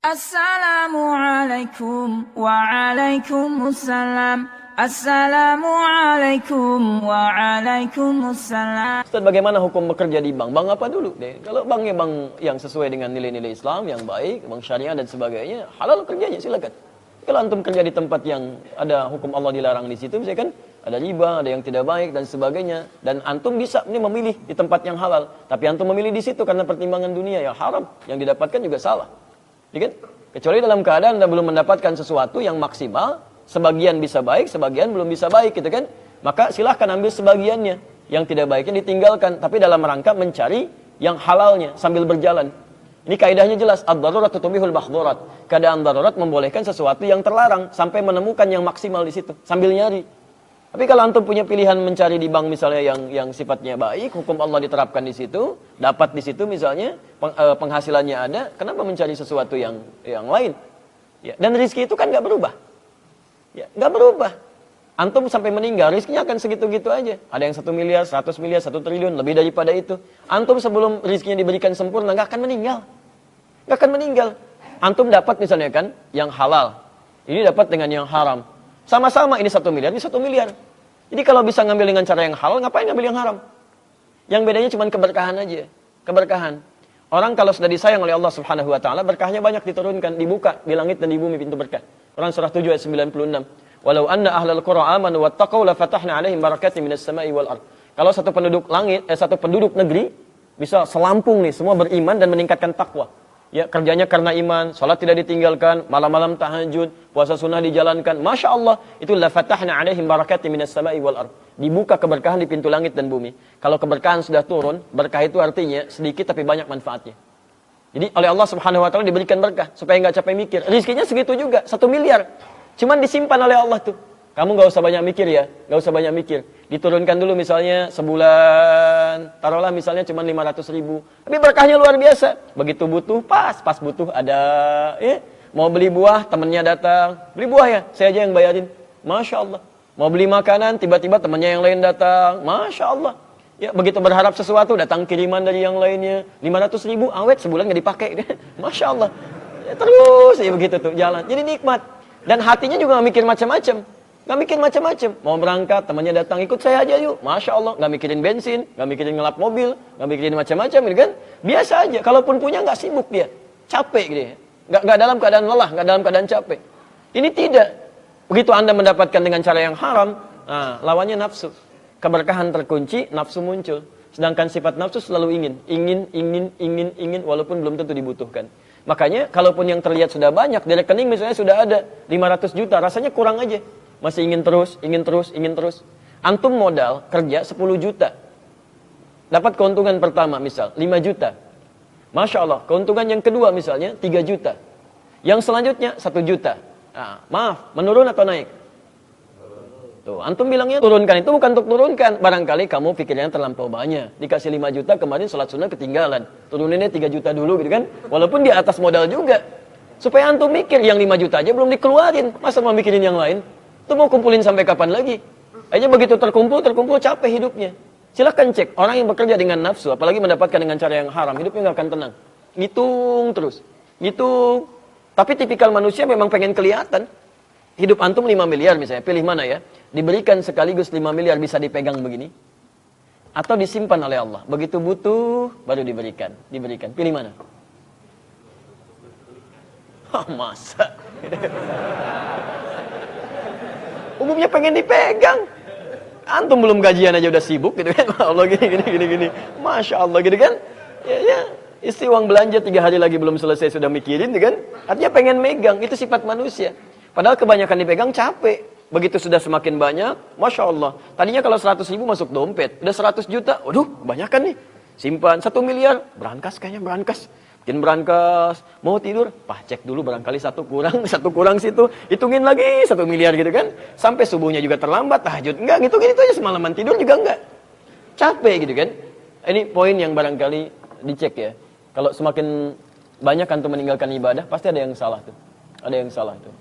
Assalamualaikum waalaikumsalam. Assalamualaikum waalaikumsalam. Ustaz, bagaimana hukum bekerja di bank? Bank apa dulu deh? Kalau banknya bank yang sesuai dengan nilai-nilai Islam yang baik, bank syariah dan sebagainya, halal kerjanya, silakan. Kalau antum kerja di tempat yang ada hukum Allah dilarang di situ, misalkan ada riba, ada yang tidak baik dan sebagainya, dan antum bisa ini memilih di tempat yang halal, tapi antum memilih di situ karena pertimbangan dunia yang haram, yang didapatkan juga salah. Ya kan? Kecuali dalam keadaan Anda belum mendapatkan sesuatu yang maksimal, sebagian bisa baik, sebagian belum bisa baik, gitu kan? Maka silahkan ambil sebagiannya, yang tidak baiknya ditinggalkan, tapi dalam rangka mencari yang halalnya sambil berjalan. Ini kaidahnya jelas, ad-darurat tubihul mahdzurat. Keadaan darurat membolehkan sesuatu yang terlarang sampai menemukan yang maksimal di situ sambil nyari. Tapi kalau antum punya pilihan mencari di bank misalnya yang sifatnya baik, hukum Allah diterapkan di situ, dapat di situ misalnya, penghasilannya ada, kenapa mencari sesuatu yang lain? Ya, dan rezeki itu kan nggak berubah. Ya, nggak berubah. Antum sampai meninggal, rezekinya akan segitu-gitu aja. Ada yang 1 miliar, 100 miliar, 1 triliun, lebih daripada itu. Antum sebelum rezekinya diberikan sempurna, nggak akan meninggal. Nggak akan meninggal. Antum dapat misalnya kan, yang halal. Ini dapat dengan yang haram. Sama-sama ini 1 miliar, ini 1 miliar. Jadi kalau bisa ngambil dengan cara yang halal, ngapain ngambil yang haram? Yang bedanya cuma keberkahan aja. Keberkahan. Orang kalau sudah disayang oleh Allah Subhanahu wa taala, berkahnya banyak diturunkan, dibuka di langit dan di bumi pintu berkah. Quran surah 7 ayat 96. Walau anna ahlal qura amanu wattaqau la fatahna 'alaihim barakatin minas sama'i wal ardh. Kalau satu penduduk negeri bisa selampung nih, semua beriman dan meningkatkan takwa. Ya, kerjanya karena iman, salat tidak ditinggalkan, malam-malam tahajud, puasa sunnah dijalankan. Masya Allah, itu la fatahna 'alaihim barakatin minas sama'i wal ardh. Dibuka keberkahan di pintu langit dan bumi. Kalau keberkahan sudah turun, berkah itu artinya sedikit tapi banyak manfaatnya. Jadi oleh Allah Subhanahu wa taala diberikan berkah supaya enggak capek mikir. Rezekinya segitu juga, 1 miliar. Cuman disimpan oleh Allah tuh. Kamu enggak usah banyak mikir ya, enggak usah banyak mikir. Diturunkan dulu misalnya sebulan, taruhlah misalnya cuma 500.000. Tapi berkahnya luar biasa. Begitu butuh, pas butuh ada, ya. Mau beli buah, temennya datang. Beli buah ya, saya aja yang bayarin. Masya Allah. Mau beli makanan, tiba-tiba temennya yang lain datang. Masya Allah. Ya, begitu berharap sesuatu, datang kiriman dari yang lainnya. 500.000, awet sebulan nggak dipakai. Masya Allah. Ya, terus ya begitu tuh, jalan. Jadi nikmat. Dan hatinya juga nggak mikir macam-macam. Nggak mikir macam-macam. Mau berangkat, temannya datang, ikut saya aja yuk. Masya Allah, nggak mikirin bensin, nggak mikirin ngelap mobil, nggak mikirin macam-macam, gitu kan? Biasa aja. Kalaupun punya nggak sibuk dia, capek gitu ya. Nggak dalam keadaan lelah, nggak dalam keadaan capek. Ini tidak. Begitu Anda mendapatkan dengan cara yang haram, nah, lawannya nafsu. Keberkahan terkunci, nafsu muncul. Sedangkan sifat nafsu selalu ingin, walaupun belum tentu dibutuhkan. Makanya, kalaupun yang terlihat sudah banyak, di rekening misalnya sudah ada 500 juta, rasanya kurang aja. Masih ingin terus. Antum modal kerja 10 juta. Dapat keuntungan pertama misal 5 juta. Masya Allah, keuntungan yang kedua misalnya 3 juta. Yang selanjutnya 1 juta. Nah, maaf, menurun atau naik? Tuh, antum bilangnya turunkan, itu bukan untuk turunkan. Barangkali kamu pikirnya terlampau banyak. Dikasih 5 juta, kemarin sholat sunnah ketinggalan. Turuninnya 3 juta dulu gitu kan. Walaupun di atas modal juga. Supaya antum mikir, yang 5 juta aja belum dikeluarin. Masa mau mikirin yang lain? Itu mau kumpulin sampai kapan lagi? Aja begitu terkumpul capek hidupnya. Silahkan cek, orang yang bekerja dengan nafsu, apalagi mendapatkan dengan cara yang haram, hidupnya nggak akan tenang. Ngitung terus. Ngitung. Tapi tipikal manusia memang pengen kelihatan. Hidup antum 5 miliar misalnya, pilih mana ya? Diberikan sekaligus 5 miliar bisa dipegang begini. Atau disimpan oleh Allah. Begitu butuh, baru diberikan. Pilih mana? Oh, masa? Umumnya pengen dipegang. Antum belum gajian aja udah sibuk gitu kan. Allah gini. Masya Allah gitu kan. Ya. Isi uang belanja 3 hari lagi belum selesai sudah mikirin gitu kan. Artinya pengen megang. Itu sifat manusia. Padahal kebanyakan dipegang capek. Begitu sudah semakin banyak, Masya Allah. Tadinya kalau 100.000 masuk dompet. Udah 100 juta. Waduh, kebanyakan nih. Simpan 1 miliar. Berangkas kayaknya, berangkas. Bikin berangkas. Mau tidur, cek dulu barangkali satu kurang situ. Hitungin lagi 1 miliar gitu kan. Sampai subuhnya juga terlambat, tahajud. Enggak, gitu aja semalaman tidur juga enggak. Capek gitu kan. Ini poin yang barangkali dicek ya. Kalau semakin banyak antum meninggalkan ibadah, pasti ada yang salah tuh. Ada yang salah tuh.